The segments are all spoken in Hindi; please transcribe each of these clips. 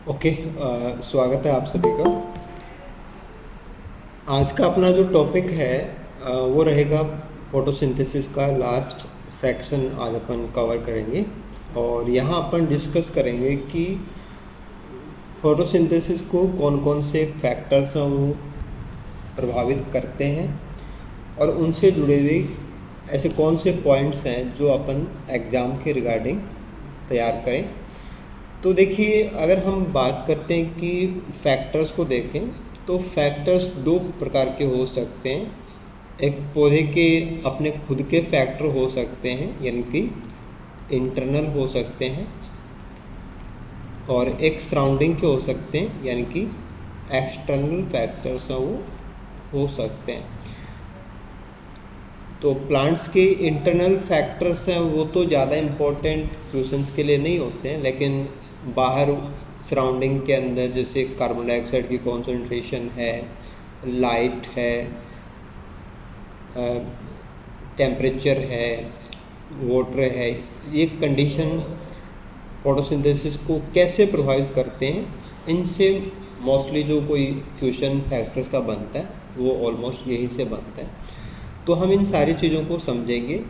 ओके। स्वागत है आप सभी का। आज का अपना जो टॉपिक है वो रहेगा फोटोसिंथेसिस का लास्ट सेक्शन आज अपन कवर करेंगे। और यहाँ अपन डिस्कस करेंगे कि फोटोसिंथेसिस को कौन कौन से फैक्टर्स हैं वो प्रभावित करते हैं और उनसे जुड़े हुए ऐसे कौन से पॉइंट्स हैं जो अपन एग्ज़ाम के रिगार्डिंग तैयार करें। तो देखिए, अगर हम बात करते हैं कि फैक्टर्स को देखें तो फैक्टर्स दो प्रकार के हो सकते हैं। एक पौधे के अपने खुद के फैक्टर हो सकते हैं यानी कि इंटरनल हो सकते हैं, और एक सराउंडिंग के हो सकते हैं यानी कि एक्सटर्नल फैक्टर्स हैं वो हो सकते हैं। तो प्लांट्स के इंटरनल फैक्टर्स हैं वो तो ज़्यादा इम्पोर्टेंट क्वेश्चंस के लिए नहीं होते हैं, लेकिन बाहर सराउंडिंग के अंदर जैसे कार्बन डाइऑक्साइड की कॉन्सेंट्रेशन है, लाइट है, टेम्परेचर है, वाटर है, ये कंडीशन फोटोसिंथेसिस को कैसे प्रभावित करते हैं, इनसे मोस्टली जो कोई क्वेश्चन फैक्टर्स का बनता है वो ऑलमोस्ट यही से बनता है। तो हम इन सारी चीज़ों को समझेंगे।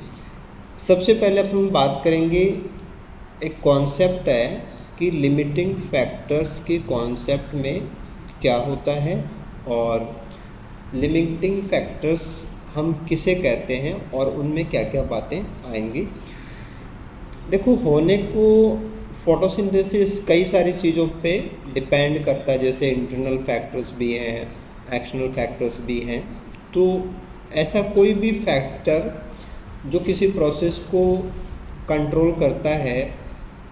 सबसे पहले अपन बात करेंगे, एक कॉन्सेप्ट है कि लिमिटिंग फैक्टर्स के कॉन्सेप्ट में क्या होता है और लिमिटिंग फैक्टर्स हम किसे कहते हैं और उनमें क्या क्या बातें आएंगी। देखो, होने को फोटोसिंथेसिस कई सारी चीज़ों पे डिपेंड करता है, जैसे इंटरनल फैक्टर्स भी हैं, एक्सटर्नल फैक्टर्स भी हैं। तो ऐसा कोई भी फैक्टर जो किसी प्रोसेस को कंट्रोल करता है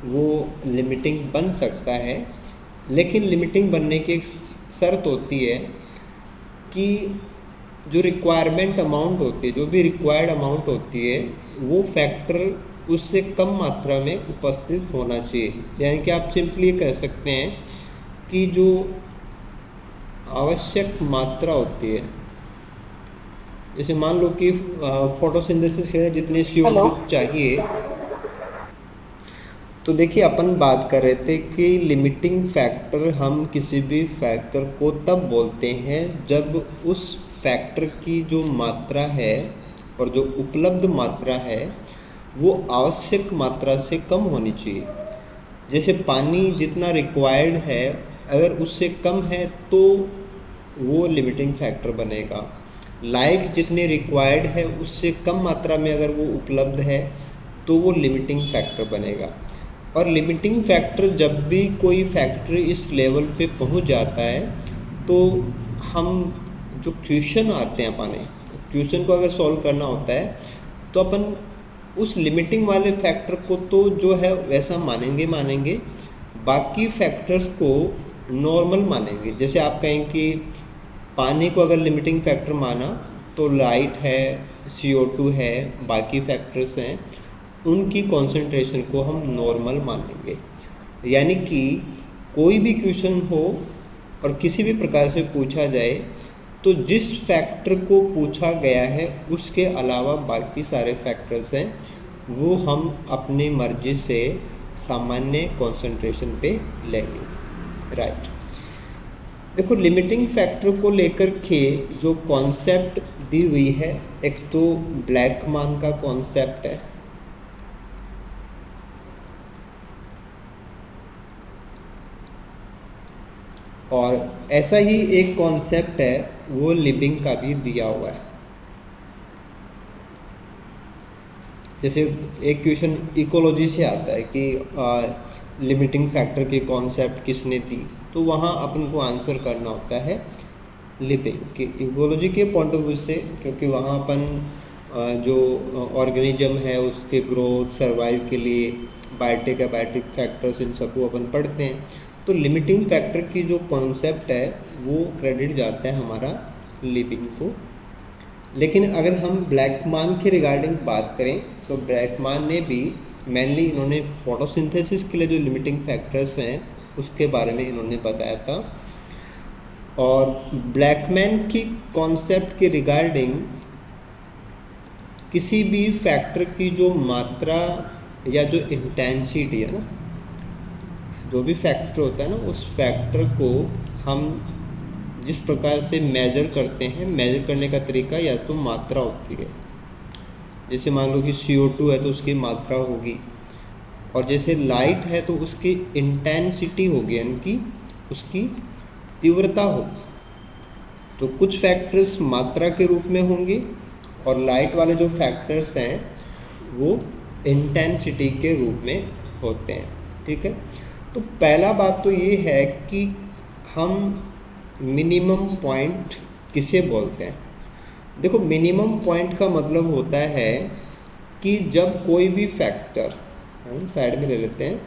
वो लिमिटिंग बन सकता है, लेकिन लिमिटिंग बनने की एक शर्त होती है कि जो रिक्वायरमेंट अमाउंट होती है, जो भी रिक्वायर्ड अमाउंट होती है, वो फैक्टर उससे कम मात्रा में उपस्थित होना चाहिए। यानी कि आप सिंपली ये कह सकते हैं कि जो आवश्यक मात्रा होती है, जैसे मान लो कि फोटोसिंथेसिस के लिए जितने CO2 हेलो। चाहिए, तो देखिए अपन बात कर रहे थे कि लिमिटिंग फैक्टर, हम किसी भी फैक्टर को तब बोलते हैं जब उस फैक्टर की जो मात्रा है और जो उपलब्ध मात्रा है वो आवश्यक मात्रा से कम होनी चाहिए। जैसे पानी जितना रिक्वायर्ड है अगर उससे कम है तो वो लिमिटिंग फैक्टर बनेगा। लाइट जितनी रिक्वायर्ड है उससे कम मात्रा में अगर वो उपलब्ध है तो वो लिमिटिंग फैक्टर बनेगा। और लिमिटिंग फैक्टर, जब भी कोई फैक्टर इस लेवल पे पहुंच जाता है तो हम जो क्वेश्चन आते हैं, अपने क्वेश्चन को अगर सॉल्व करना होता है तो अपन उस लिमिटिंग वाले फैक्टर को तो जो है वैसा मानेंगे, बाकी फैक्टर्स को नॉर्मल मानेंगे। जैसे आप कहें कि पानी को अगर लिमिटिंग फैक्टर माना तो लाइट है, CO2 है, बाकी फैक्टर्स हैं, उनकी कॉन्सेंट्रेशन को हम नॉर्मल मानेंगे। यानी कि कोई भी क्वेश्चन हो और किसी भी प्रकार से पूछा जाए तो जिस फैक्टर को पूछा गया है उसके अलावा बाकी सारे फैक्टर्स हैं वो हम अपनी मर्जी से सामान्य कॉन्सेंट्रेशन पे लेंगे। राइट। देखो, लिमिटिंग फैक्टर को लेकर के जो कॉन्सेप्ट दी हुई है, एक तो ब्लैकमैन का कॉन्सेप्ट है, और ऐसा ही एक कॉन्सेप्ट है वो लिबिंग का भी दिया हुआ है। जैसे एक क्वेश्चन इकोलॉजी से आता है कि लिमिटिंग फैक्टर की कॉन्सेप्ट किसने दी, तो वहाँ अपन को आंसर करना होता है लिबिंग की इकोलॉजी के पॉइंट ऑफ व्यू से, क्योंकि वहाँ अपन जो ऑर्गेनिज्म है उसके ग्रोथ सर्वाइव के लिए बायोटिक एबायोटिक फैक्टर्स, इन सबको अपन पढ़ते हैं। तो लिमिटिंग फैक्टर की जो कॉन्सेप्ट है वो क्रेडिट जाता है हमारा लिबिंग को। लेकिन अगर हम ब्लैकमैन के रिगार्डिंग बात करें तो ब्लैकमैन ने भी मेनली, इन्होंने फोटोसिंथेसिस के लिए जो लिमिटिंग फैक्टर्स हैं उसके बारे में इन्होंने बताया था। और ब्लैकमैन की कॉन्सेप्ट के रिगार्डिंग किसी भी फैक्टर की जो मात्रा या जो इंटेंसिटी है ना, जो भी फैक्टर होता है ना, उस फैक्टर को हम जिस प्रकार से मेज़र करते हैं, मेज़र करने का तरीका या तो मात्रा होती है। जैसे मान लो कि CO2 है तो उसकी मात्रा होगी, और जैसे लाइट है तो उसकी इंटेंसिटी होगी, यानी कि उसकी तीव्रता होगी। तो कुछ फैक्टर्स मात्रा के रूप में होंगे और लाइट वाले जो फैक्टर्स हैं वो इंटेंसिटी के रूप में होते हैं। ठीक है, तो पहला बात तो ये है कि हम मिनिमम पॉइंट किसे बोलते हैं। देखो, मिनिमम पॉइंट का मतलब होता है कि जब कोई भी फैक्टर, हम साइड में ले लेते हैं,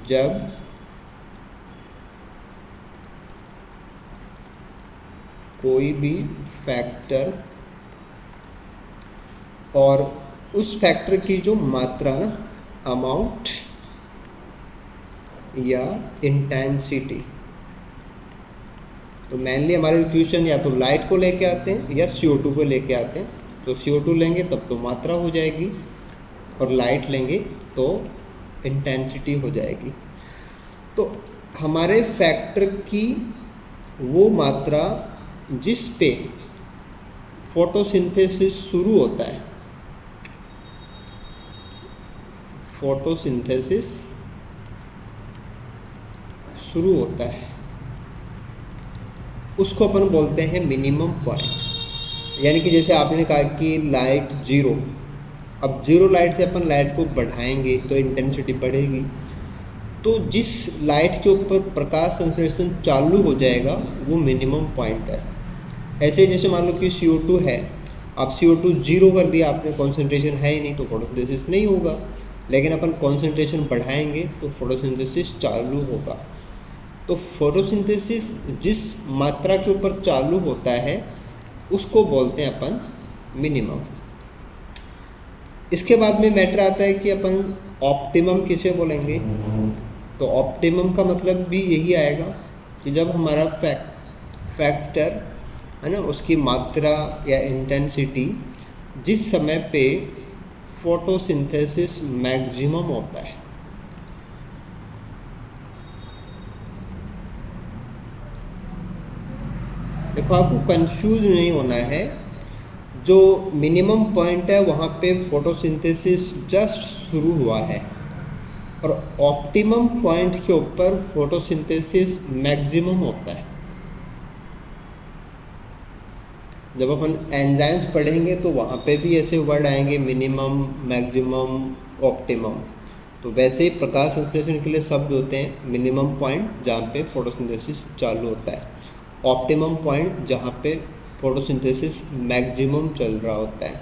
जब कोई भी फैक्टर और उस फैक्टर की जो मात्रा ना, अमाउंट या इंटेंसिटी, तो मेनली हमारे इक्वेशन या तो लाइट को लेके आते हैं या CO2 को लेके आते हैं। तो CO2 लेंगे तब तो मात्रा हो जाएगी, और लाइट लेंगे तो इंटेंसिटी हो जाएगी। तो हमारे फैक्टर की वो मात्रा जिस पे फोटोसिंथेसिस शुरू होता है, फोटोसिंथेसिस शुरू होता है, उसको अपन बोलते हैं मिनिमम पॉइंट। यानी कि जैसे आपने कहा कि लाइट 0, अब 0 लाइट से अपन लाइट को बढ़ाएंगे तो इंटेंसिटी बढ़ेगी। तो जिस लाइट के ऊपर प्रकाश संश्लेषण चालू हो जाएगा वो मिनिमम पॉइंट है। ऐसे जैसे मान लो कि CO2 है, आप CO2 0 कर दिया आपने, कॉन्सेंट्रेशन है ही नहीं तो फोटोसिंथेसिस नहीं होगा। लेकिन अपन कॉन्सेंट्रेशन बढ़ाएंगे तो फोटोसिंथेसिस चालू होगा। तो फोटोसिंथेसिस जिस मात्रा के ऊपर चालू होता है उसको बोलते हैं अपन मिनिमम। इसके बाद में मैटर आता है कि अपन ऑप्टिमम किसे बोलेंगे। तो ऑप्टिमम का मतलब भी यही आएगा कि जब हमारा फैक्टर है ना, उसकी मात्रा या इंटेंसिटी जिस समय पे फोटोसिंथेसिस मैक्सिमम होता है। देखो, आपको कंफ्यूज नहीं होना है, जो मिनिमम पॉइंट है वहाँ पे फोटोसिंथेसिस जस्ट शुरू हुआ है, और ऑप्टिमम पॉइंट के ऊपर फोटोसिंथेसिस मैक्सिमम होता है। जब अपन एंजाइम्स पढ़ेंगे तो वहाँ पे भी ऐसे वर्ड आएंगे, मिनिमम, मैक्सिमम, ऑप्टिमम। तो वैसे ही प्रकाश संश्लेषण के लिए शब्द होते हैं मिनिमम पॉइंट जहाँ पे फोटोसिंथेसिस चालू होता है, ऑप्टिमम पॉइंट जहाँ पे फोटोसिंथेसिस मैक्सिमम चल रहा होता है,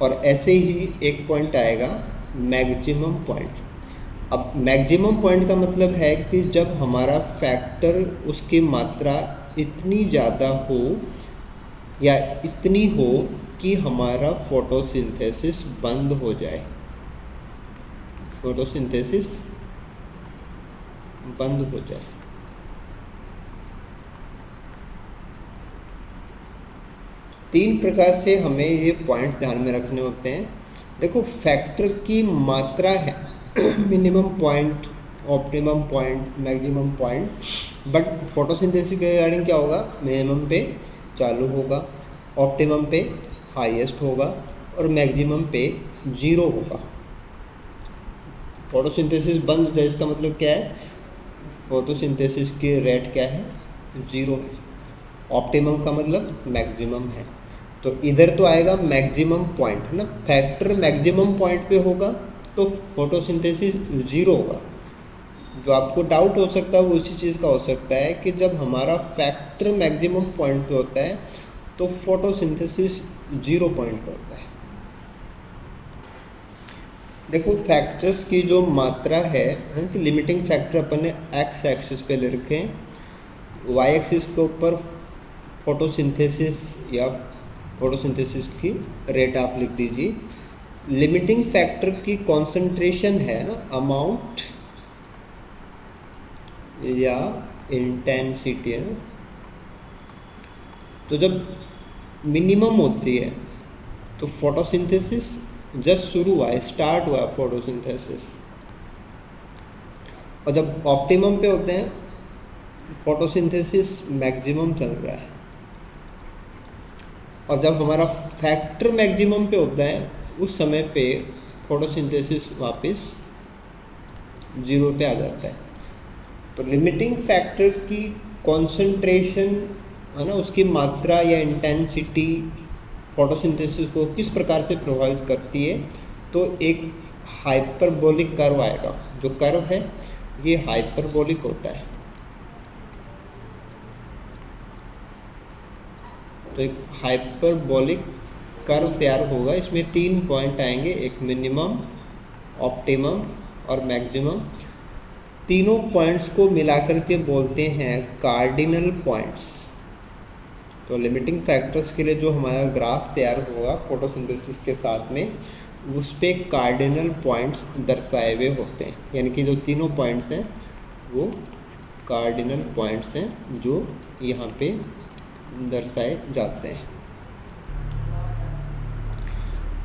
और ऐसे ही एक पॉइंट आएगा मैक्सिमम पॉइंट। अब मैक्सिमम पॉइंट का मतलब है कि जब हमारा फैक्टर, उसकी मात्रा इतनी ज़्यादा हो या इतनी हो कि हमारा फोटोसिंथेसिस बंद हो जाए, फोटोसिंथेसिस बंद हो जाए। तीन प्रकार से हमें ये पॉइंट ध्यान में रखने होते हैं। देखो, फैक्टर की मात्रा है minimum point, optimum point, maximum point, but photosynthesis के रिगार्डिंग क्या होगा, मिनिमम पे चालू होगा, ऑप्टिमम पे हाईएस्ट होगा, और मैक्सिमम पे 0 होगा। फोटोसिंथेसिस बंद हो जाए इसका मतलब क्या है, फोटोसिंथेसिस की रेट क्या है, 0 है। ऑप्टिमम का मतलब मैक्सिमम है। तो इधर तो आएगा मैक्सिमम पॉइंट, है ना, फैक्टर मैक्सिमम पॉइंट पे होगा तो फोटोसिंथेसिस 0 होगा। जो आपको डाउट हो सकता है वो इसी चीज़ का हो सकता है कि जब हमारा फैक्टर मैक्सिमम पॉइंट पे होता है तो फोटोसिंथेसिस 0 पॉइंट पे होता है। देखो, फैक्टर्स की जो मात्रा है कि लिमिटिंग फैक्टर अपन ने एक्स एक्सिस पे ले रखे हैं, वाई एक्सिस के ऊपर फोटोसिंथेसिस या फोटोसिंथेसिस की रेट आप लिख दीजिए। लिमिटिंग फैक्टर की कॉन्सेंट्रेशन है ना, अमाउंट या इंटेंसिटी है ना। तो जब मिनिमम होती है तो फोटोसिंथेसिस जस्ट शुरू हुआ है, स्टार्ट हुआ फोटोसिंथेसिस। और जब ऑप्टिमम पे होते हैं फोटोसिंथेसिस मैक्सिमम चल रहा है, और जब हमारा फैक्टर मैक्सिमम पे होता है उस समय पे फोटोसिंथेसिस वापस 0 पे आ जाता है। तो लिमिटिंग फैक्टर की कॉन्सेंट्रेशन है ना, उसकी मात्रा या इंटेंसिटी फोटोसिंथेसिस को किस प्रकार से प्रभावित करती है। तो एक हाइपरबोलिक कर्व आएगा, जो कर्व है ये हाइपरबोलिक होता है। तो एक हाइपरबोलिक कर्व तैयार होगा, इसमें 3 पॉइंट आएंगे, एक मिनिमम, ऑप्टिमम और मैक्सिमम। तीनों पॉइंट्स को मिलाकर के बोलते हैं कार्डिनल पॉइंट्स। तो लिमिटिंग फैक्टर्स के लिए जो हमारा ग्राफ तैयार होगा फोटोसिंथेसिस के साथ में, उस पे कार्डिनल पॉइंट्स दर्शाए हुए होते हैं, यानी कि जो तीनों पॉइंट्स हैं वो कार्डिनल पॉइंट्स हैं जो यहाँ पे दर्शाए जाते हैं।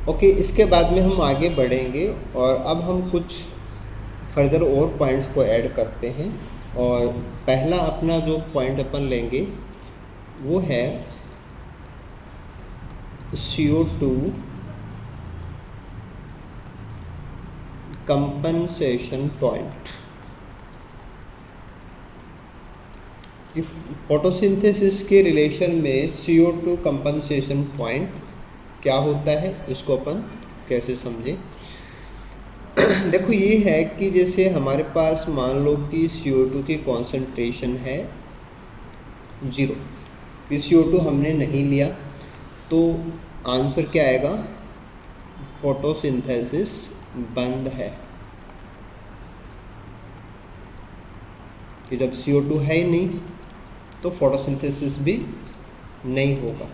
ओके, इसके बाद में हम आगे बढ़ेंगे और अब हम कुछ फर्दर और पॉइंट्स को ऐड करते हैं। और पहला अपना जो पॉइंट अपन लेंगे वो है CO2 कंपनसेशन पॉइंट। फोटोसिंथेसिस के रिलेशन में CO2 कंपनसेशन पॉइंट क्या होता है, इसको अपन कैसे समझें। देखो, ये है कि जैसे हमारे पास मान लो कि CO2 की कॉन्सेंट्रेशन है 0, कि CO2 हमने नहीं लिया, तो आंसर क्या आएगा, फोटोसिंथेसिस बंद है। कि जब CO2 है ही नहीं तो फोटोसिंथेसिस भी नहीं होगा।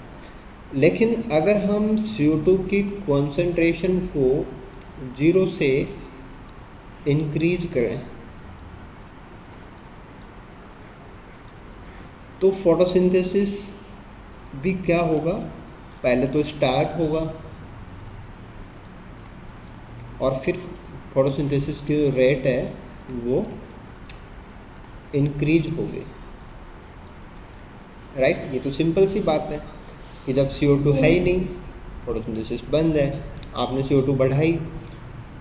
लेकिन अगर हम CO2 की कॉन्सेंट्रेशन को 0 से इंक्रीज करें तो फोटोसिंथेसिस भी क्या होगा, पहले तो स्टार्ट होगा और फिर फोटोसिंथेसिस की जो रेट है वो इंक्रीज हो गई। राइट, ये तो सिंपल सी बात है कि जब CO2 है ही नहीं फोटोसिंथेसिस बंद है, आपने CO2 बढ़ाई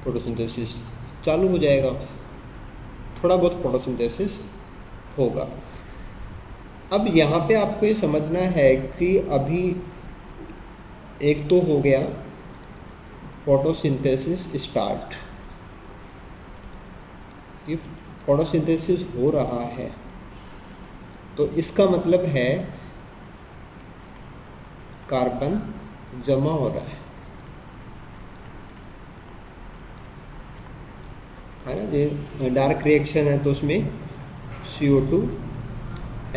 फोटोसिंथेसिस चालू हो जाएगा, थोड़ा बहुत फोटोसिंथेसिस होगा। अब यहाँ पे आपको ये समझना है कि अभी एक तो हो गया फोटोसिंथेसिस स्टार्ट, कि फोटोसिंथेसिस हो रहा है, तो इसका मतलब है कार्बन जमा हो रहा है ना। ये डार्क रिएक्शन है तो उसमें CO2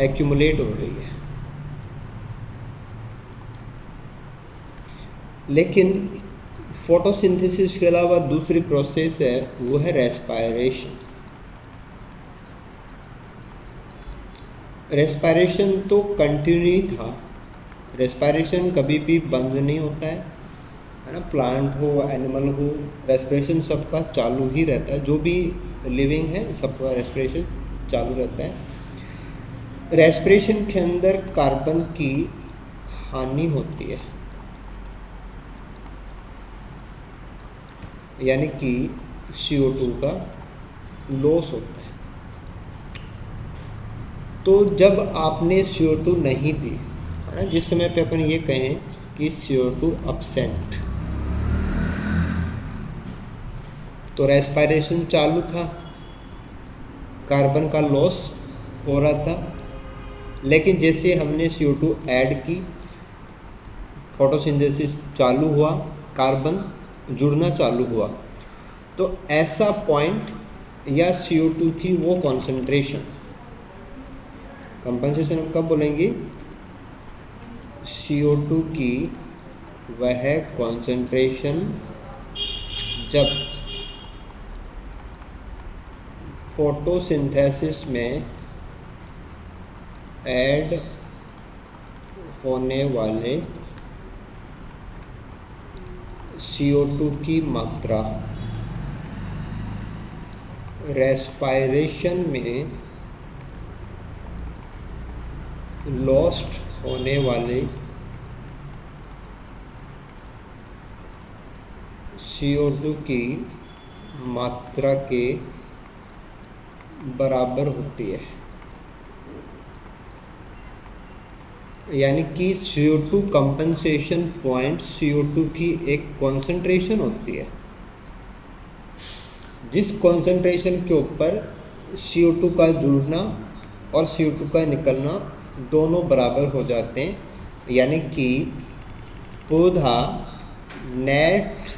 एक्यूमुलेट हो रही है। लेकिन फोटोसिंथेसिस के अलावा दूसरी प्रोसेस है, वो है रेस्पायरेशन। रेस्पायरेशन तो कंटिन्यू था, रेस्पायरेशन कभी भी बंद नहीं होता है ना। प्लांट हो एनिमल हो, रेस्पिरेशन सबका चालू ही रहता है, जो भी लिविंग है सबका रेस्पिरेशन चालू रहता है। रेस्पिरेशन के अंदर कार्बन की हानि होती है, यानी कि CO2 का लॉस होता है। तो जब आपने CO2 नहीं दी है ना, जिस समय पे अपन ये कहें कि CO2 एब्सेंट, तो रेस्पिरेशन चालू था, कार्बन का लॉस हो रहा था। लेकिन जैसे हमने CO2 ऐड की, फोटोसिंथेसिस चालू हुआ, कार्बन जुड़ना चालू हुआ, तो ऐसा पॉइंट या CO2 की वो कॉन्सेंट्रेशन, कंपनसेशन कब बोलेंगे, CO2 की वह कॉन्सेंट्रेशन जब फोटोसिंथेसिस में ऐड होने वाले CO2 की मात्रा रेस्पायरेशन में लॉस्ट होने वाले CO2 की मात्रा के बराबर होती है। यानी कि CO2 कंपनसेशन पॉइंट CO2 की एक कॉन्सेंट्रेशन होती है, जिस कॉन्सेंट्रेशन के ऊपर CO2 का जुड़ना और CO2 का निकलना दोनों बराबर हो जाते हैं। यानी कि पौधा नेट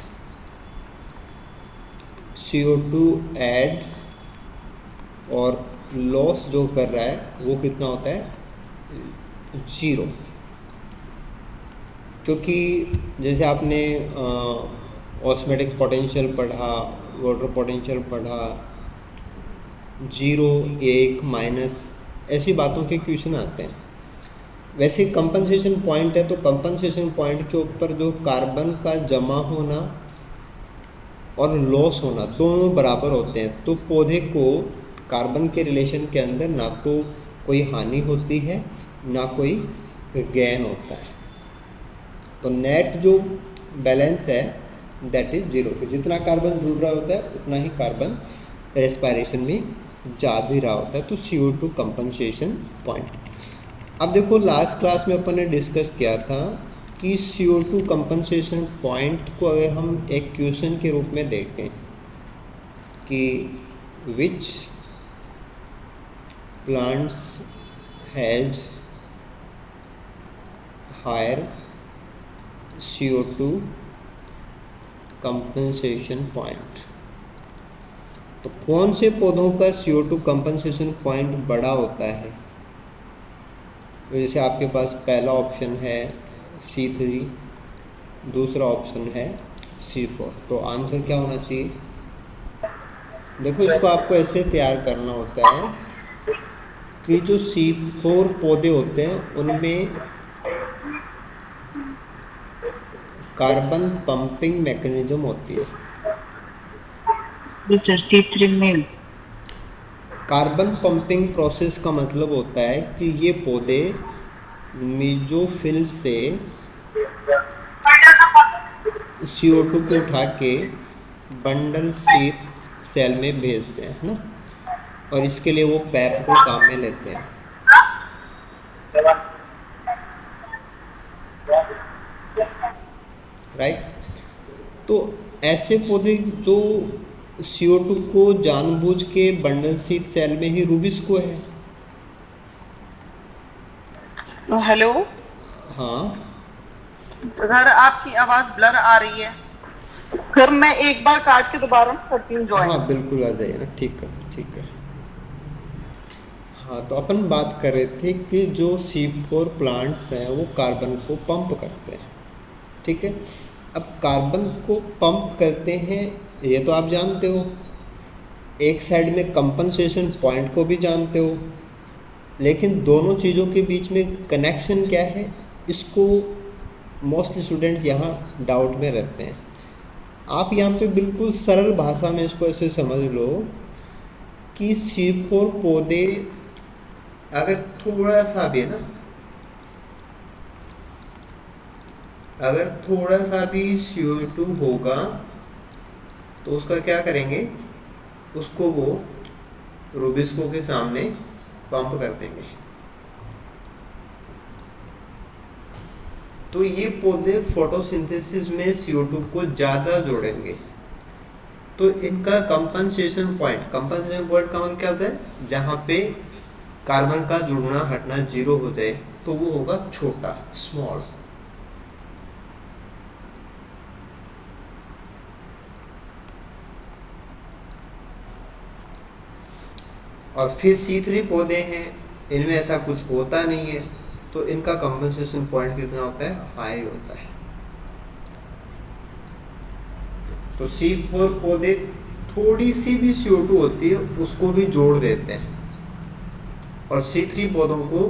CO2 ऐड और लॉस जो कर रहा है वो कितना होता है, 0। क्योंकि जैसे आपने ऑस्मोटिक पोटेंशियल पढ़ा, वाटर पोटेंशियल पढ़ा, 0, 1, माइनस, ऐसी बातों के क्वेश्चन आते हैं। वैसे कंपनसेशन पॉइंट है तो कंपनसेशन पॉइंट के ऊपर जो कार्बन का जमा होना और लॉस होना दोनों बराबर होते हैं, तो पौधे को कार्बन के रिलेशन के अंदर ना तो कोई हानि होती है ना कोई गेन होता है। तो नेट जो बैलेंस है दैट इज 0। तो जितना कार्बन जुड़ रहा होता है उतना ही कार्बन रेस्पायरेशन में जा भी रहा होता है। तो CO2 कंपनसेशन पॉइंट। अब देखो लास्ट क्लास में अपन ने डिस्कस किया था कि CO2 कंपनसेशन पॉइंट को अगर हम एक क्वेश्चन के रूप में देखें कि which plants has higher CO2 compensation point, तो कौन से पौधों का CO2 कंपनसेशन पॉइंट बड़ा होता है। तो जैसे आपके पास पहला ऑप्शन है C3, दूसरा ऑप्शन है C4। तो आंसर क्या होना चाहिए, देखो इसको आपको ऐसे तैयार करना होता है कि जो C4 पौधे होते हैं उनमें कार्बन पंपिंग मैकेनिज्म होती है। सर C3 में कार्बन पंपिंग प्रोसेस का मतलब होता है कि ये पौधे मेसोफिल से CO2 को उठा के बंडल शीथ सेल में भेजते हैं, है ना, और इसके लिए वो पैप को काम में लेते हैं। राइट। तो ऐसे पौधे जो CO2 को जानबूझ के बंडल शीथ सेल में ही रूबिस्को है। तो हेलो हाँ सर, आपकी आवाज ब्लर आ रही है। फिर मैं एक बार काट के दोबारा करती हूँ ज्वाइन। हाँ बिल्कुल आ जाइए ना, ठीक है ठीक है। हाँ तो अपन बात कर रहे थे कि जो C4 प्लांट्स हैं वो कार्बन को पंप करते हैं, ठीक है। अब कार्बन को पंप करते हैं ये तो आप जानते हो, एक साइड में कंपनसेशन पॉइंट को भी जानते हो, लेकिन दोनों चीज़ों के बीच में कनेक्शन क्या है, इसको मोस्टली स्टूडेंट्स यहाँ डाउट में रहते हैं। आप यहाँ पे बिल्कुल सरल भाषा में इसको ऐसे समझ लो कि C4 पौधे अगर थोड़ा सा भी है ना, अगर थोड़ा सा भी CO2 होगा तो उसका क्या करेंगे, उसको वो रूबिस्को के सामने पंप कर देंगे। तो ये पौधे फोटोसिंथेसिस में CO2 को ज़्यादा जोड़ेंगे। तो इनका कंपनसेशन पॉइंट का मतलब क्या होता है, जहाँ पे कार्बन का जुड़ना हटना 0 हो जाए तो वो होगा छोटा, स्मॉल। और फिर C3 पौधे हैं, इनमें ऐसा कुछ होता नहीं है, तो इनका कंपनसेशन पॉइंट कितना होता है, हाई होता है। तो C4 पौधे थोड़ी सी भी CO2 होती है उसको भी जोड़ देते हैं, और C3 पौधों को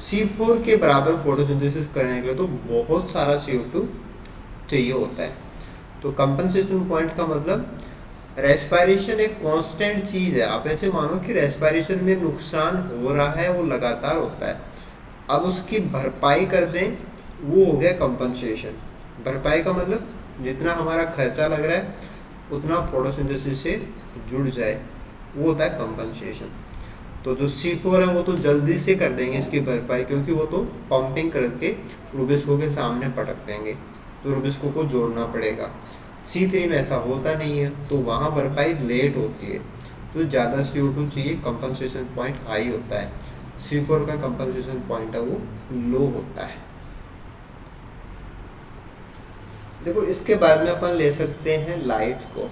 C4 के बराबर फोटोसिंथेसिस करने के लिए तो बहुत सारा CO2 चाहिए होता है। तो कंपनसेशन पॉइंट का मतलब रेस्पिरेशन एक कांस्टेंट चीज़ है। आप ऐसे मानो कि रेस्पिरेशन में नुकसान हो रहा है, वो लगातार होता है। अब उसकी भरपाई कर दें, वो हो गया कंपनसेशन। भरपाई का मतलब जितना हमारा खर्चा लग रहा है उतना फोटोसिंथेसिस से जुड़ जाए, वो होता है कंपनसेशन। तो जो C4 है वो तो जल्दी से कर देंगे इसकी भरपाई, क्योंकि वो तो पंपिंग करके रूबिस्को के सामने पटक देंगे, तो रूबिस्को को जोड़ना पड़ेगा। C3 में ऐसा होता नहीं है, तो वहाँ भरपाई लेट होती है, तो ज़्यादा CO2 चाहिए, कंपनसेशन पॉइंट हाई होता है। C4 का कंपनसेशन पॉइंट है वो लो होता है। देखो इसके बाद में अपन ले सकते हैं लाइट को।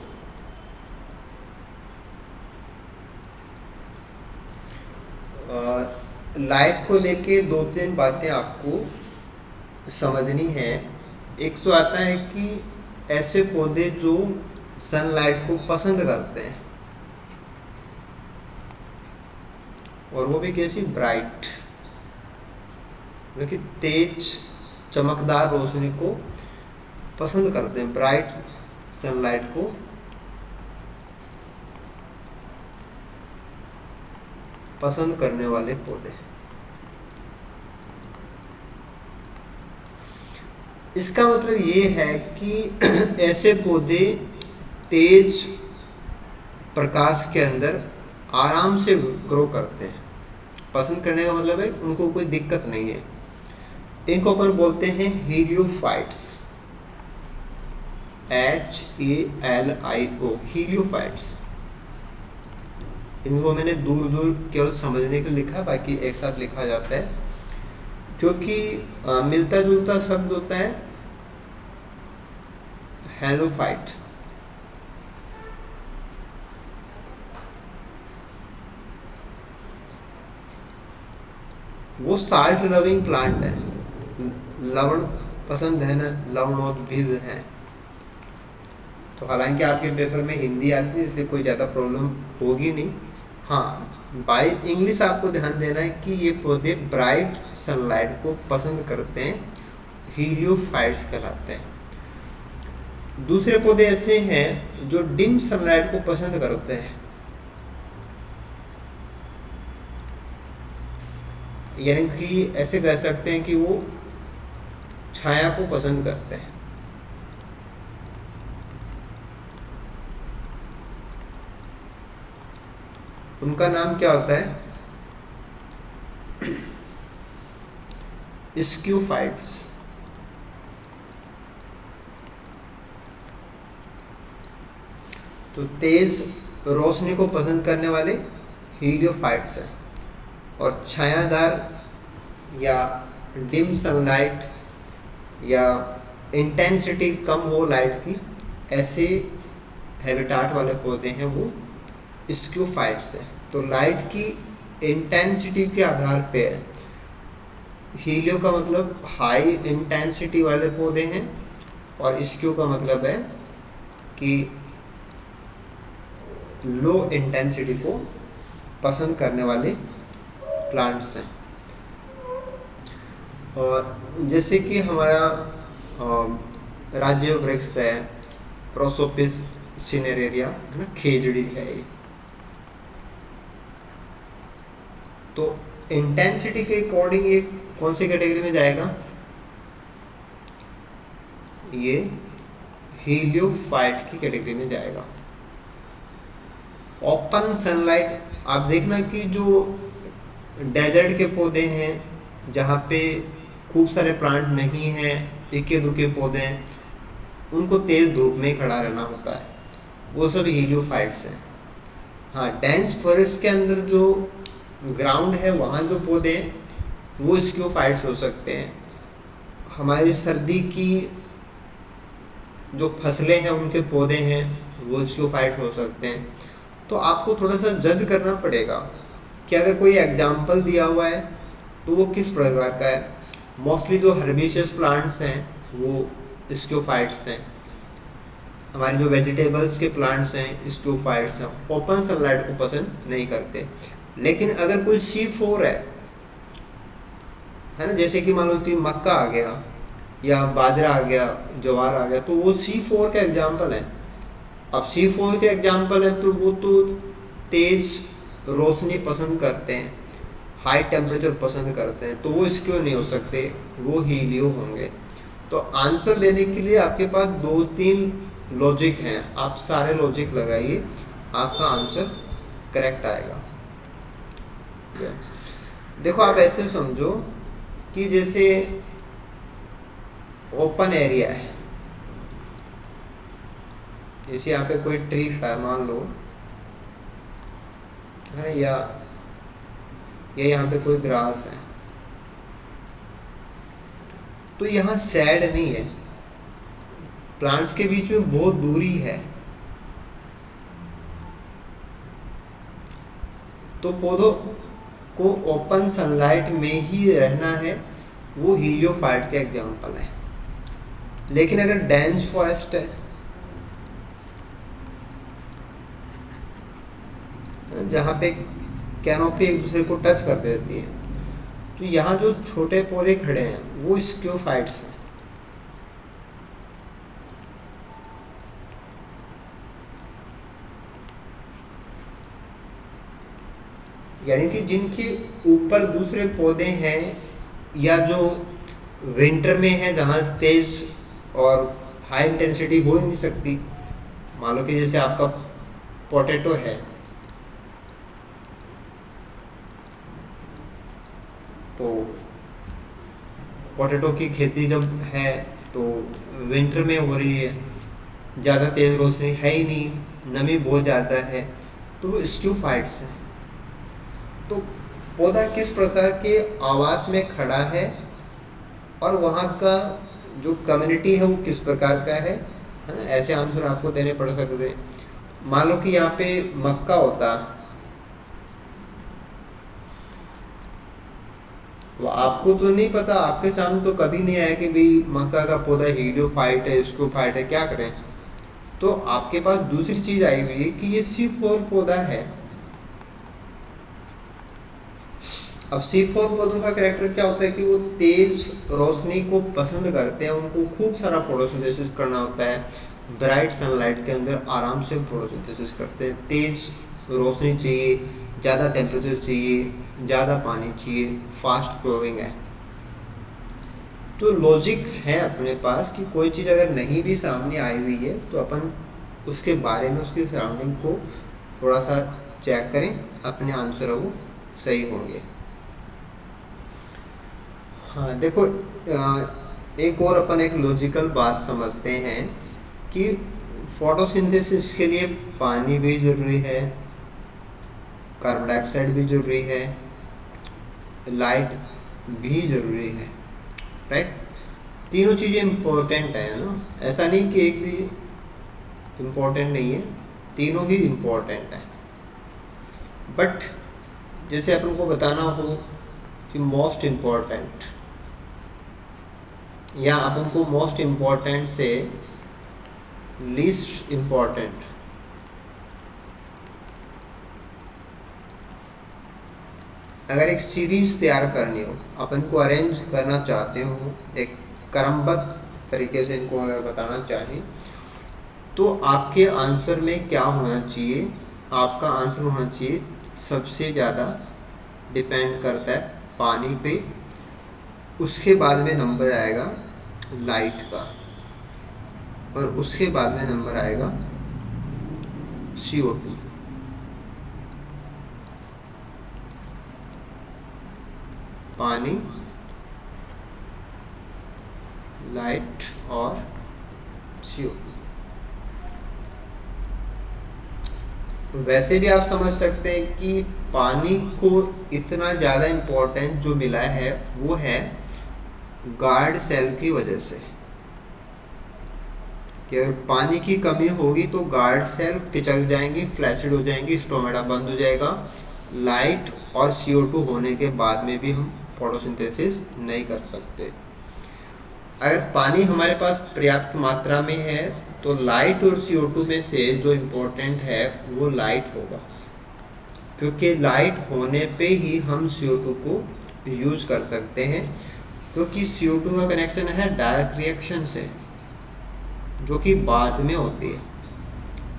लाइट को लेके दो तीन बातें आपको समझनी है। एक तो आता है कि ऐसे पौधे जो सनलाइट को पसंद करते हैं, और वो भी कैसी ब्राइट, मतलब तेज चमकदार रोशनी को पसंद करते हैं, ब्राइट सनलाइट को पसंद करने वाले पौधे। इसका मतलब ये है कि ऐसे पौधे तेज प्रकाश के अंदर आराम से ग्रो करते हैं। पसंद करने का मतलब है उनको कोई दिक्कत नहीं है। इनको अपन बोलते हैं हीलियोफाइट्स, HALIO, हीलियोफाइट्स। इनको मैंने दूर दूर केवल समझने के लिए लिखा, बाकी एक साथ लिखा जाता है, क्योंकि मिलता जुलता शब्द होता है हेलोफाइट। वो साल्ट लविंग प्लांट है, लवण पसंद है ना, लवणोद्भिद है। तो हालांकि आपके पेपर में हिंदी आती है, इसलिए कोई ज़्यादा प्रॉब्लम होगी नहीं। हाँ, बाय इंग्लिश आपको ध्यान देना है कि ये पौधे ब्राइट सनलाइट को पसंद करते हैं, हीलियोफाइट्स कहलाते हैं। दूसरे पौधे ऐसे हैं जो डिम सनलाइट को पसंद करते हैं, यानी कि ऐसे कह सकते हैं कि वो छाया को पसंद करते हैं। उनका नाम क्या होता है? स्क्यूफाइट्स। तो तेज रोशनी को पसंद करने वाले हीलियोफाइट्स हैं, और छायादार या डिम सनलाइट या इंटेंसिटी कम हो लाइट की, ऐसे हैबिटाट वाले पौधे हैं वो स्क्यूफाइट्स हैं। तो लाइट की इंटेंसिटी के आधार पे है। हीलियो का मतलब हाई इंटेंसिटी वाले पौधे हैं, और स्क्यू का मतलब है कि लो इंटेंसिटी को पसंद करने वाले प्लांट्स हैं। और जैसे कि हमारा राज्य वृक्ष है प्रोसोपिस सिनेरेरिया, है ना, खेजड़ी है ये। तो इंटेंसिटी के अकॉर्डिंग ये कौन सी कैटेगरी में जाएगा? ये हीलियोफाइट की कैटेगरी में जाएगा। ओपन सनलाइट, आप देखना कि जो डेजर्ट के पौधे हैं, जहाँ पे खूब सारे प्लांट नहीं हैं, इक्के दुक्के पौधे हैं, उनको तेज धूप में खड़ा रहना होता है, वो सब हीलियोफाइट्स हैं। हाँ, डेंस फॉरेस्ट के अंदर जो ग्राउंड है वहाँ जो पौधे हैं वो स्क्यूफाइट्स हो सकते हैं। हमारी सर्दी की जो फसलें हैं उनके पौधे हैं वो स्क्यूफाइट हो सकते हैं। तो आपको थोड़ा सा जज करना पड़ेगा कि अगर कोई एग्जाम्पल दिया हुआ है तो वो किस प्रकार का है। मोस्टली जो हर्बिशियस प्लांट्स हैं वो स्क्यूफाइट्स हैं, हमारे जो वेजिटेबल्स के प्लांट्स हैं स्क्यूफाइट्स हैं, ओपन सनलाइट को पसंद नहीं करते। लेकिन अगर कोई C4 है ना, जैसे कि मान लो कि मक्का आ गया या बाजरा आ गया, ज्वार आ गया, तो वो C4 का एग्जाम्पल है। अब C4 के एग्जाम्पल है तो वो तो तेज रोशनी पसंद करते हैं, हाई टेम्परेचर पसंद करते हैं, तो वो इसक्योर नहीं हो सकते, वो हीलियो होंगे। तो आंसर देने के लिए आपके पास 2-3 लॉजिक हैं, आप सारे लॉजिक लगाइए, आपका आंसर करेक्ट आएगा। देखो आप ऐसे समझो कि जैसे ओपन एरिया है, जैसे यहाँ पे कोई ट्री है मान लो, है, या यहाँ पे कोई ग्रास है, तो यहाँ सैड नहीं है, प्लांट्स के बीच में बहुत दूरी है, तो पौधों को ओपन सनलाइट में ही रहना है, वो हीलियोफाइट के एग्जाम्पल है। लेकिन अगर डेंस फॉरेस्ट है, जहाँ पे कैनोपी एक दूसरे को टच कर देती है, तो यहाँ जो छोटे पौधे खड़े हैं वो स्क्योफाइट्स हैं। यानी कि जिनके ऊपर दूसरे पौधे हैं, या जो विंटर में है जहाँ तेज और हाई इंटेंसिटी हो ही नहीं सकती, मान लो कि जैसे आपका पोटैटो है, तो पोटैटो की खेती जब है तो विंटर में हो रही है, ज़्यादा तेज़ रोशनी है ही नहीं, नमी बहुत ज़्यादा है, तो वो स्क्योफाइट्स हैं। तो पौधा किस प्रकार के आवास में खड़ा है और वहाँ का जो कम्युनिटी है वो किस प्रकार का है ना, ऐसे आंसर आपको देने पड़ सकते हैं। मान लो कि यहाँ पे मक्का होता, तो आपको तो नहीं पता, आपके सामने तो कभी नहीं आया कि भाई मक्का का पौधा हीलियोफाइट है, स्क्योफाइट है, क्या करें। तो आपके पास दूसरी चीज आई हुई है कि ये C4 पौधा है। अब C4 पौधों का कैरेक्टर क्या होता है कि वो तेज रोशनी को पसंद करते हैं, उनको खूब सारा फोटोसिंथेसिस करना होता है, ब्राइट सनलाइट के अंदर आराम से फोटोसिंथेसिस करते हैं, तेज रोशनी चाहिए, ज़्यादा टेम्परेचर चाहिए, ज़्यादा पानी चाहिए, फास्ट ग्रोइंग है। तो लॉजिक है अपने पास कि कोई चीज़ अगर नहीं भी सामने आई हुई है तो अपन उसके बारे में, उसकी सराउंडिंग को थोड़ा सा चेक करें, अपने आंसर वो सही होंगे। हाँ देखो, एक और अपन एक लॉजिकल बात समझते हैं कि फोटोसिंथेसिस के लिए पानी भी ज़रूरी है, कार्बन डाइऑक्साइड भी ज़रूरी है, लाइट भी ज़रूरी है, राइट। तीनों चीज़ें इम्पोर्टेंट है ना, ऐसा नहीं कि एक भी इम्पोर्टेंट नहीं है, तीनों ही इम्पोर्टेंट है। बट जैसे अपन को बताना हो कि मोस्ट इम्पोर्टेंट, या अपन को मोस्ट इम्पोर्टेंट से लीस्ट इम्पोर्टेंट, अगर एक सीरीज तैयार करनी हो, अपन को अरेंज करना चाहते हो, एक क्रमबद्ध तरीके से इनको अगर बताना चाहिए, तो आपके आंसर में क्या होना चाहिए, आपका आंसर होना चाहिए सबसे ज़्यादा डिपेंड करता है पानी पे, उसके बाद में नंबर आएगा लाइट का, और उसके बाद में नंबर आएगा CO2। पानी, लाइट और CO2। वैसे भी आप समझ सकते हैं कि पानी को इतना ज़्यादा इम्पोर्टेंस जो मिला है वो है गार्ड सेल की वजह से, कि अगर पानी की कमी होगी तो गार्ड सेल पिचक जाएंगी, फ्लैसिड हो जाएंगी, स्टोमेटा बंद हो जाएगा, लाइट और CO2 होने के बाद में भी हम फोटोसिंथेसिस नहीं कर सकते। अगर पानी हमारे पास पर्याप्त मात्रा में है तो लाइट और CO2 में से जो इम्पोर्टेंट है वो लाइट होगा, क्योंकि लाइट होने पे ही हम CO2 को यूज कर सकते हैं, क्योंकि CO2 का कनेक्शन है डायरेक्ट रिएक्शन से, जो कि बाद में होती है।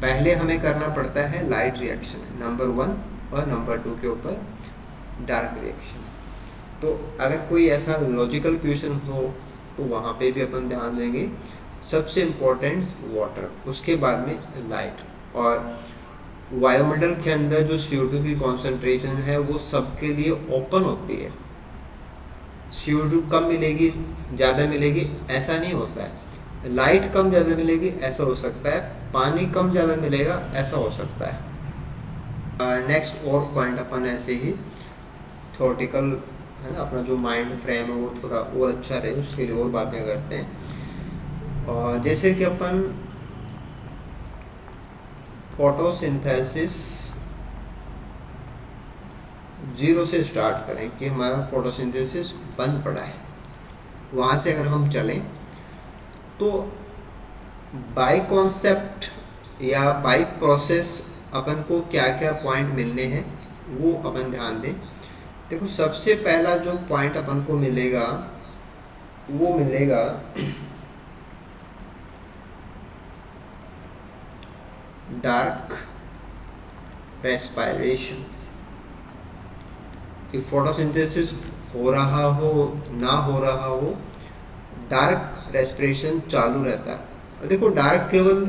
पहले हमें करना पड़ता है लाइट रिएक्शन नंबर 1 और नंबर 2 के ऊपर डार्क रिएक्शन। तो अगर कोई ऐसा लॉजिकल क्वेश्चन हो तो वहाँ पे भी अपन ध्यान देंगे। सबसे इम्पोर्टेंट वाटर, उसके बाद में लाइट। और वायुमंडल के अंदर जो CO2 की कॉन्सेंट्रेशन है वो सबके लिए ओपन होती है। CO2 कम मिलेगी ज़्यादा मिलेगी ऐसा नहीं होता है, लाइट कम ज़्यादा मिलेगी ऐसा हो सकता है, पानी कम ज़्यादा मिलेगा ऐसा हो सकता है। नेक्स्ट और पॉइंट अपन ऐसे ही थ्योरेटिकल है ना, अपना जो माइंड फ्रेम है वो थोड़ा और अच्छा रहे उसके लिए और बातें करते हैं। और जैसे कि अपन फोटोसिंथेसिस 0 से स्टार्ट करें कि हमारा फोटोसिंथेसिस बंद पड़ा है, वहाँ से अगर हम चलें तो बाय कॉन्सेप्ट या बाय प्रोसेस अपन को क्या क्या पॉइंट मिलने हैं वो अपन ध्यान दें। देखो सबसे पहला जो पॉइंट अपन को मिलेगा वो मिलेगा डार्क रेस्पिरेशन। कि फोटोसिंथेसिस हो रहा हो ना हो रहा हो, डार्क रेस्पिरेशन चालू रहता है। देखो डार्क केवल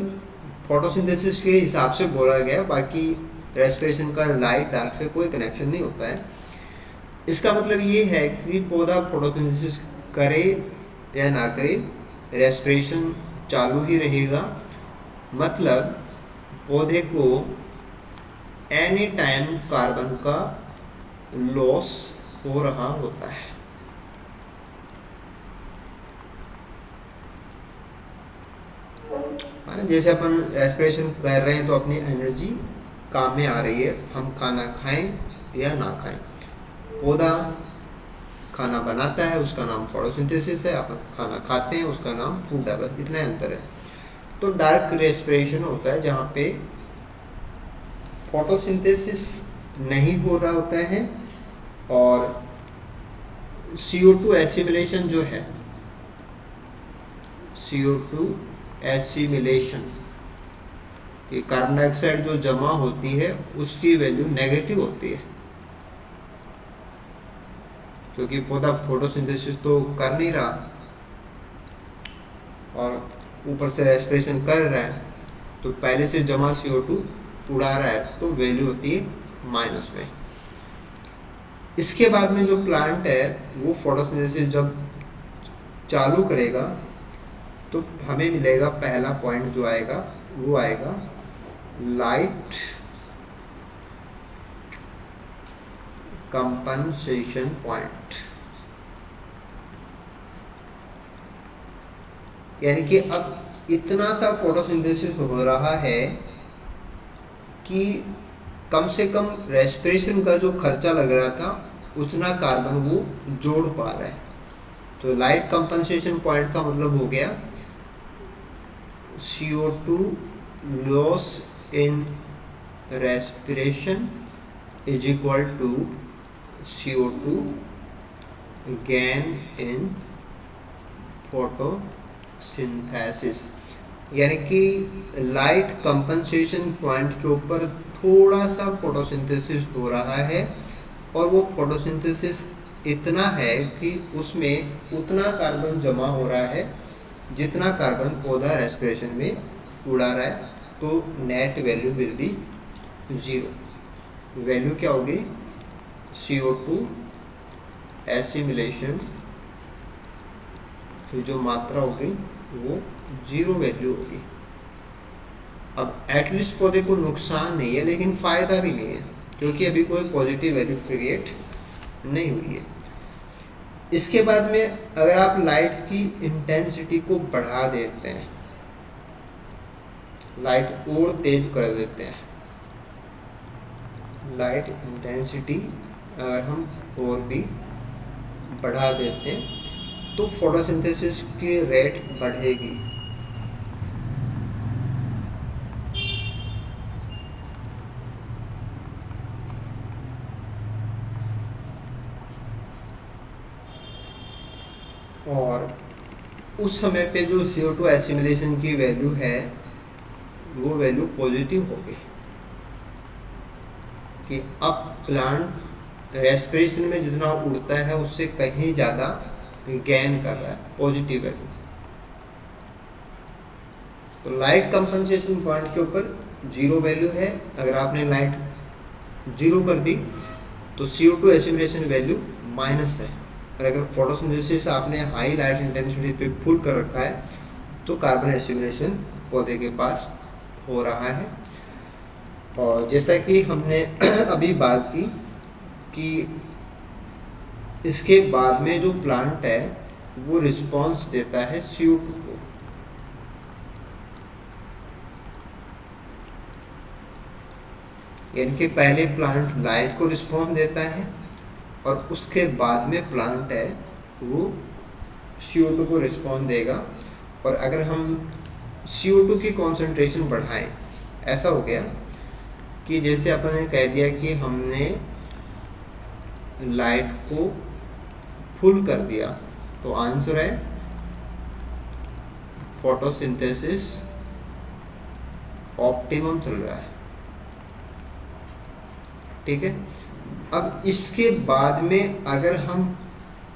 फोटोसिंथेसिस के हिसाब से बोला गया, बाकी रेस्पिरेशन का लाइट डार्क से कोई कनेक्शन नहीं होता है। इसका मतलब ये है कि पौधा फोटोसिंथेसिस करे या ना करे रेस्पिरेशन चालू ही रहेगा। मतलब पौधे को एनी टाइम कार्बन का लॉस हो रहा होता है। माना जैसे अपन रेस्पिरेशन कर रहे हैं तो अपनी एनर्जी काम में आ रही है, हम खाना खाएं या ना खाएं। पौधा खाना बनाता है उसका नाम फोटोसिंथेसिस है, अपन खाना खाते हैं उसका नाम फूड है, बस इतना अंतर है। तो डार्क रेस्पिरेशन होता है जहाँ पे फोटोसिंथेसिस नहीं हो रहा होता है और CO2 एसिमिलेशन जो है, CO2 एसिमिलेशन, ये कार्बन डाइऑक्साइड जो जमा होती है उसकी वैल्यू नेगेटिव होती है, क्योंकि पौधा फोटोसिंथेसिस तो कर नहीं रहा और ऊपर से रेस्पिरेशन कर रहा है, तो पहले से जमा CO2 उड़ा रहा है, तो वैल्यू होती है माइनस में। इसके बाद में जो प्लांट है वो फोटोसिंथेसिस जब चालू करेगा तो हमें मिलेगा पहला पॉइंट जो आएगा वो आएगा लाइट कंपनसेशन पॉइंट। यानी कि अब इतना सा फोटोसिंथेसिस हो रहा है कि कम से कम रेस्पिरेशन का जो खर्चा लग रहा था उतना कार्बन वो जोड़ पा रहा है। तो लाइट कंपनसेशन पॉइंट का मतलब हो गया CO2 loss in respiration is equal to CO2 gain in photosynthesis. यानी कि लाइट कंपनसेशन पॉइंट के ऊपर थोड़ा सा फोटोसिंथेसिस हो रहा है और वो फोटोसिंथेसिस इतना है कि उसमें उतना कार्बन जमा हो रहा है जितना कार्बन पौधा रेस्पिरेशन में उड़ा रहा है। तो net value will be 0। Value क्या होगी? CO2 एसिमिलेशन की जो मात्रा होगी वो 0 वैल्यू होगी। अब एटलीस्ट पौधे को नुकसान नहीं है लेकिन फ़ायदा भी नहीं है, क्योंकि अभी कोई पॉजिटिव वैल्यू क्रिएट नहीं हुई है। इसके बाद में अगर आप लाइट की इंटेंसिटी को बढ़ा देते हैं, लाइट और तेज कर देते हैं, लाइट इंटेंसिटी अगर हम और भी बढ़ा देते हैं तो फोटोसिंथेसिस की रेट बढ़ेगी। और उस समय पे जो CO2 एसिमिलेशन की वैल्यू है वो वैल्यू पॉजिटिव होगी कि अब प्लांट रेस्पिरेशन में जितना उड़ता है उससे कहीं ज़्यादा गेन कर रहा है, पॉजिटिव वैल्यू। तो लाइट कंपनसेशन पॉइंट के ऊपर 0 वैल्यू है। अगर आपने लाइट 0 कर दी तो CO2 एसिमिलेशन वैल्यू माइनस है। और अगर फोटोसिंथेसिस आपने हाई लाइट इंटेंसिटी पे फुल कर रखा है तो कार्बन एसिमिलेशन पौधे के पास हो रहा है। और जैसा कि हमने अभी बात की कि इसके बाद में जो प्लांट है वो रिस्पॉन्स देता है CO2 को। यानी कि पहले प्लांट लाइट को रिस्पॉन्स देता है और उसके बाद में प्लांट है वो CO2 को रिस्पॉन्स देगा। और अगर हम CO2 की कॉन्सेंट्रेशन बढ़ाएं, ऐसा हो गया कि जैसे अपन ने कह दिया कि हमने लाइट को फुल कर दिया, तो आंसर है फोटोसिंथेसिस ऑप्टिमम चल रहा है। ठीक है। अब इसके बाद में अगर हम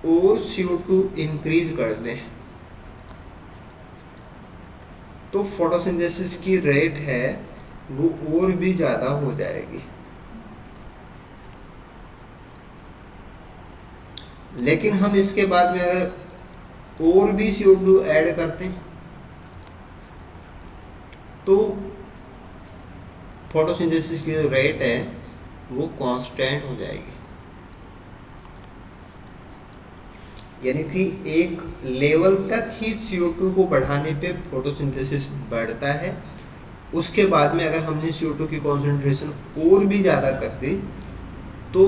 और CO2 इंक्रीज कर दें तो फोटोसिंथेसिस की रेट है वो और भी ज़्यादा हो जाएगी। लेकिन हम इसके बाद में अगर और भी CO2 ऐड करते हैं तो फोटोसिंथेसिस की जो रेट है वो कांस्टेंट हो जाएगी। यानी कि एक लेवल तक ही CO2 को बढ़ाने पे फोटोसिंथेसिस बढ़ता है। उसके बाद में अगर हमने CO2 की कॉन्सेंट्रेशन और भी ज़्यादा कर दी तो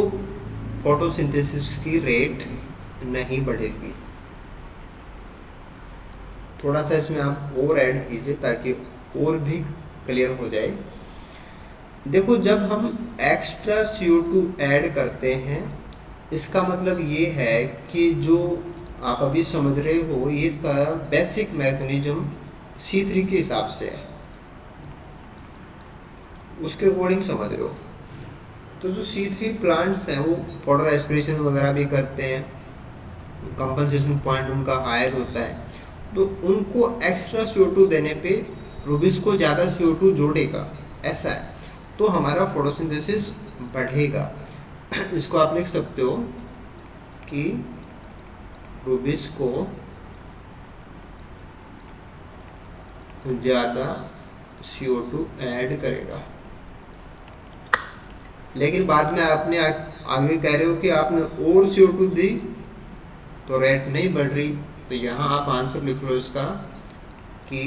फोटोसिंथेसिस की रेट नहीं बढ़ेगी। थोड़ा सा इसमें आप और ऐड कीजिए ताकि और भी क्लियर हो जाए। देखो, जब हम एक्स्ट्रा CO2 ऐड करते हैं इसका मतलब ये है कि जो आप अभी समझ रहे हो ये सारा बेसिक मैकेनिज्म C3 के हिसाब से है, उसके अकॉर्डिंग समझ रहे हो। तो जो C3 प्लांट्स हैं वो वाटर रेस्पिरेशन वगैरह भी करते हैं, कंपनसेशन पॉइंट उनका हायर होता है, तो उनको एक्स्ट्रा CO2 देने पे रूबिस को ज़्यादा CO2 जोड़ेगा, ऐसा है। तो हमारा फोटोसिंथेसिस बढ़ेगा। इसको आप लिख सकते हो कि रूबिस को ज़्यादा CO2 ऐड करेगा। लेकिन बाद में आपने आगे कह रहे हो कि आपने और CO2 दी तो रेट नहीं बढ़ रही, तो यहाँ आप आंसर लिख लो इसका कि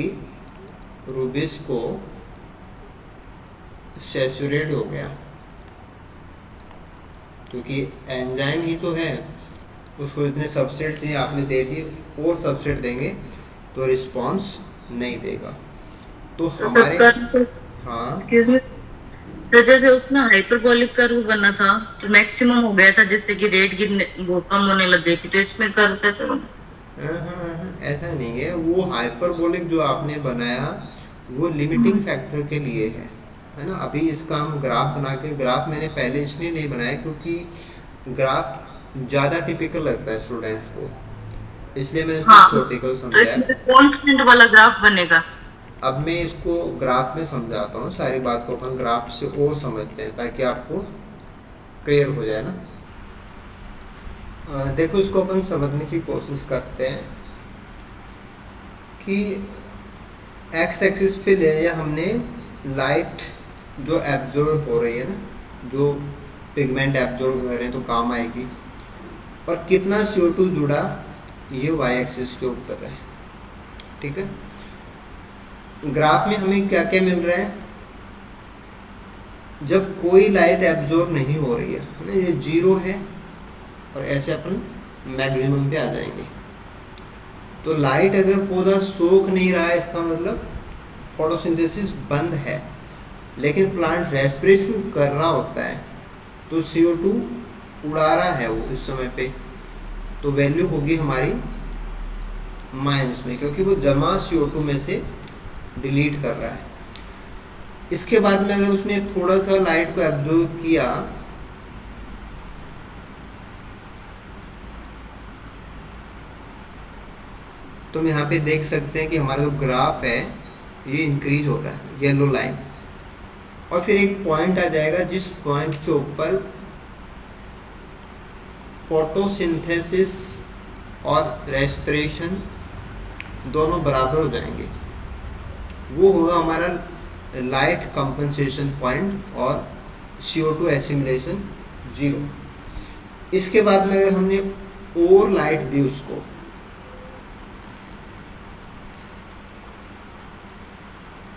रूबिस को सैचुरेट हो गया, क्योंकि एंजाइम ही तो है, उसको इतने सबस्ट्रेट चाहिए, आपने दे दिए और सबस्ट्रेट देंगे तो रिस्पांस नहीं देगा। तो हमारे हाँ, तो जैसे उसमें हाइपरबोलिक कर्व बना था तो मैक्सिमम हो गया था, जैसे कि रेट गिरने वो कम होने लग गई थी, तो इसमें कर्व कैसे बना? ऐसा नहीं है। वो हाइपरबोलिक जो आपने बनाया वो लिमिटिंग फैक्टर के लिए है ना। अभी इसका हम ग्राफ बना के, ग्राफ मैंने पहले इसलिए नहीं बनाया क्योंकि ग्राफ ज़्यादा टिपिकल लगता है स्टूडेंट्स को, इसलिए मैंने इसको थ्योरेटिकल समझाया। कांस्टेंट वाला ग्राफ बनेगा। अब मैं इसको ग्राफ में समझाता हूँ, सारी बात को अपन ग्राफ से और समझते हैं ताकि आपको क्लियर हो जाए ना। देखो, इसको अपन समझने की कोशिश करते हैं कि एक्स एक्सिस पे ले लिया हमने लाइट जो एब्जॉर्ब हो रही है ना, जो पिगमेंट एब्जॉर्ब हो रहे हैं तो काम आएगी, और कितना CO2 जुड़ा ये वाई एक्सिस के ऊपर है। ठीक है। ग्राफ में हमें क्या क्या मिल रहा है, जब कोई लाइट एब्जॉर्ब नहीं हो रही है ना, ये 0 है, और ऐसे अपन मैक्सिमम पे आ जाएंगे। तो लाइट अगर पौधा सोख नहीं रहा है इसका मतलब फोटोसिंथेसिस बंद है। लेकिन प्लांट रेस्पिरेशन कर रहा होता है तो CO2 उड़ा रहा है वो इस समय पे, तो वैल्यू होगी हमारी माइनस में, क्योंकि वो जमा CO2 में से डिलीट कर रहा है। इसके बाद में अगर उसने थोड़ा सा लाइट को एब्जॉर्ब किया तो हम यहाँ पे देख सकते हैं कि हमारा जो ग्राफ है ये इंक्रीज हो रहा है, येलो लाइन। और फिर एक पॉइंट आ जाएगा जिस पॉइंट के ऊपर फोटोसिंथेसिस और रेस्पिरेशन दोनों बराबर हो जाएंगे, वो होगा हमारा लाइट कंपनसेशन पॉइंट और CO2 एसिमुलेशन 0। इसके बाद में अगर हमने और लाइट दी उसको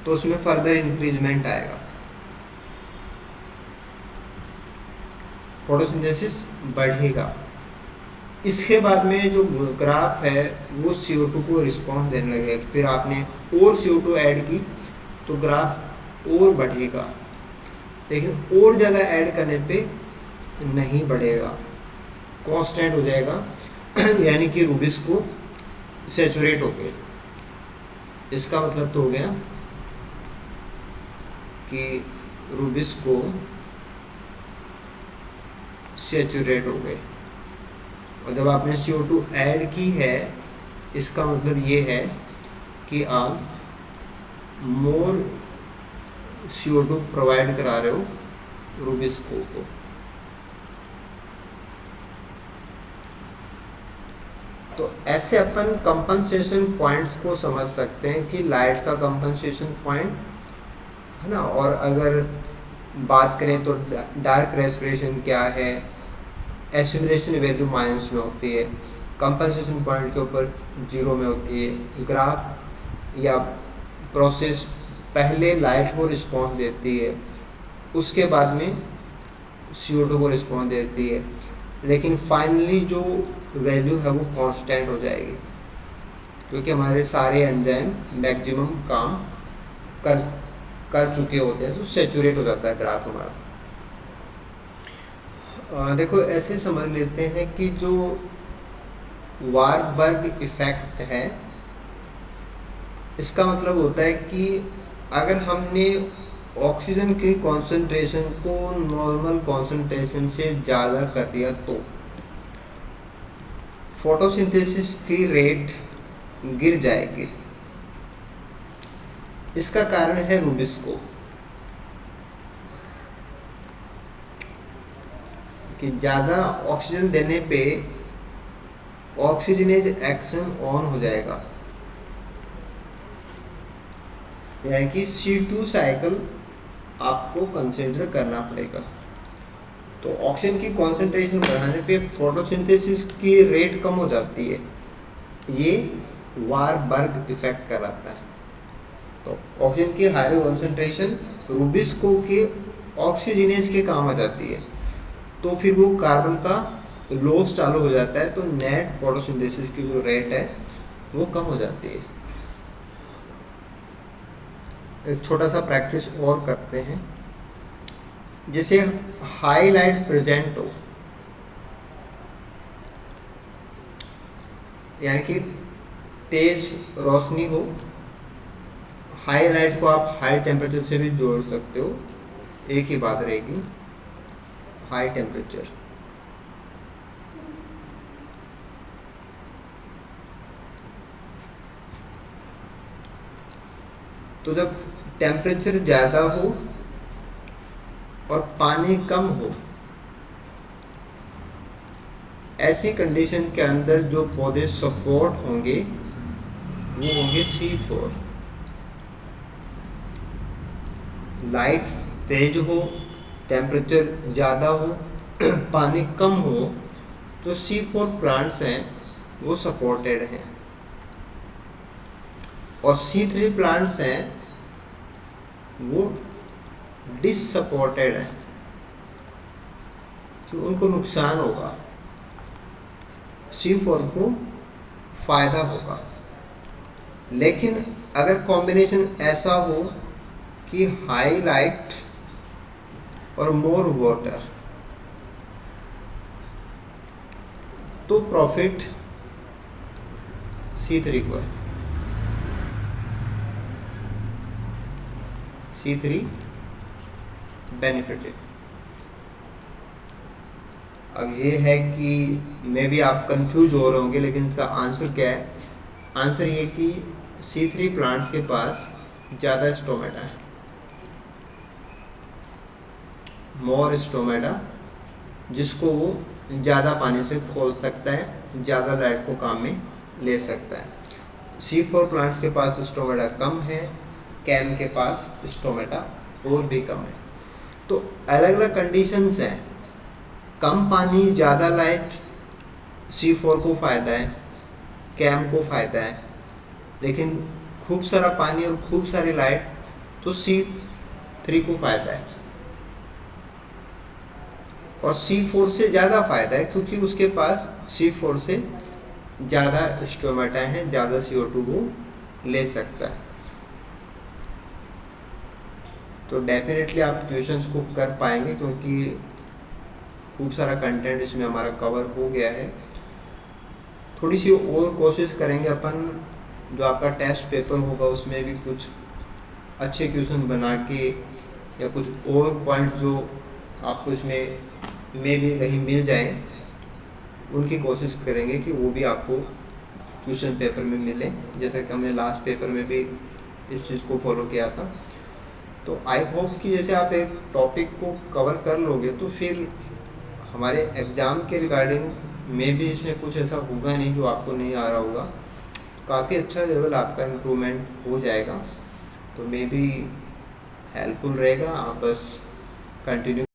तो उसमें फर्दर इंक्रीजमेंट आएगा, फोटोसिंथेसिस बढ़ेगा। इसके बाद में जो ग्राफ है वो CO2 को रिस्पॉन्स देने लगेगा। फिर आपने और CO2 ऐड की तो ग्राफ और बढ़ेगा, लेकिन और ज़्यादा ऐड करने पे नहीं बढ़ेगा, कांस्टेंट हो जाएगा यानी कि रूबिस्को सैचुरेट हो गए। इसका मतलब तो हो गया कि रूबिस्को सैचुरेट हो गए। और जब आपने CO2 ऐड की है इसका मतलब ये है कि आप मोर CO2 प्रोवाइड करा रहे हो रूबिस्को को। तो ऐसे अपन कंपनसेशन पॉइंट्स को समझ सकते हैं कि लाइट का कंपनसेशन पॉइंट है ना। और अगर बात करें तो डार्क रेस्पिरेशन क्या है, एसिमुलेशन वैल्यू माइनस में होती है, कंपनसेशन पॉइंट के ऊपर 0 में होती है। ग्राफ या प्रोसेस पहले लाइट को रिस्पॉन्स देती है, उसके बाद में CO2 को रिस्पॉन्स देती है, लेकिन फाइनली जो वैल्यू है वो कांस्टेंट हो जाएगी क्योंकि हमारे सारे एंजाइम मैक्सिमम काम कर चुके होते हैं, तो सैचुरेट हो जाता है ग्राफ हमारा। देखो ऐसे समझ लेते हैं कि जो वारबर्ग इफेक्ट है इसका मतलब होता है कि अगर हमने ऑक्सीजन की कॉन्सेंट्रेशन को नॉर्मल कॉन्सेंट्रेशन से ज़्यादा कर दिया तो फोटोसिंथेसिस की रेट गिर जाएगी। इसका कारण है रूबिस्को कि ज़्यादा ऑक्सीजन देने पे ऑक्सीजनेज एक्शन ऑन हो जाएगा, यानी कि C2 साइकिल आपको कंसिडर करना पड़ेगा। तो ऑक्सीजन की कॉन्सेंट्रेशन बढ़ाने पे फोटोसिंथेसिस की रेट कम हो जाती है, ये वारबर्ग इफेक्ट कहलाता है। तो ऑक्सीजन की हायर कॉन्सेंट्रेशन रूबिस्को के ऑक्सीजनेज के काम आ जाती है, तो फिर वो कार्बन का लॉस चालू हो जाता है, तो नेट फोटोसिंथेसिस की जो रेट है वो कम हो जाती है। एक छोटा सा प्रैक्टिस और करते हैं, जैसे हाईलाइट प्रेजेंट हो, यानी कि तेज रोशनी हो। हाईलाइट को आप हाई टेम्परेचर से भी जोड़ सकते हो, एक ही बात रहेगी, हाई टेम्परेचर। तो जब टेम्परेचर ज़्यादा हो और पानी कम हो, ऐसी कंडीशन के अंदर जो पौधे सपोर्ट होंगे वो होंगे C4। लाइट तेज हो, टेम्परेचर ज़्यादा हो, पानी कम हो, तो C4 प्लांट्स हैं वो सपोर्टेड हैं, और C3 प्लांट्स हैं वो डिससपोर्टेड है, तो उनको नुकसान होगा, C4 को फायदा होगा। लेकिन अगर कॉम्बिनेशन ऐसा हो कि हाई लाइट और मोर वाटर, तो प्रॉफिट C3 को है। C3 benefited. अब ये है कि मे भी आप कंफ्यूज हो रहे होंगे, लेकिन इसका आंसर क्या है? आंसर ये कि C3 प्लांट्स के पास ज़्यादा स्टोमेटा है, मोर स्टोमेटा, जिसको वो ज़्यादा पानी से खोल सकता है, ज़्यादा लाइट को काम में ले सकता है। C4 प्लांट्स के पास स्टोमेटा कम है, कैम के पास स्टोमेटा और भी कम है। तो अलग अलग कंडीशंस हैं। कम पानी ज़्यादा लाइट C4 को फ़ायदा है, कैम को फ़ायदा है, लेकिन खूब सारा पानी और खूब सारी लाइट तो C3 को फ़ायदा है। और C4 से ज़्यादा फ़ायदा है क्योंकि उसके पास C4 से ज़्यादा स्टोमेटा है, ज़्यादा CO2 को ले सकता है। तो डेफिनेटली आप क्वेश्चंस को कर पाएंगे क्योंकि खूब सारा कंटेंट इसमें हमारा कवर हो गया है। थोड़ी सी और कोशिश करेंगे अपन, जो आपका टेस्ट पेपर होगा उसमें भी कुछ अच्छे क्वेश्चन बना के या कुछ और पॉइंट्स जो आपको इसमें में भी कहीं मिल जाएं, उनकी कोशिश करेंगे कि वो भी आपको क्वेश्चन पेपर में मिले, जैसे कि हमने लास्ट पेपर में भी इस चीज़ को फॉलो किया था। तो आई होप कि जैसे आप एक टॉपिक को कवर कर लोगे तो फिर हमारे एग्ज़ाम के रिगार्डिंग में भी इसमें कुछ ऐसा होगा नहीं जो आपको नहीं आ रहा होगा। काफ़ी अच्छा लेवल आपका इम्प्रूवमेंट हो जाएगा। तो मे बी हेल्पफुल रहेगा, आप बस कंटिन्यू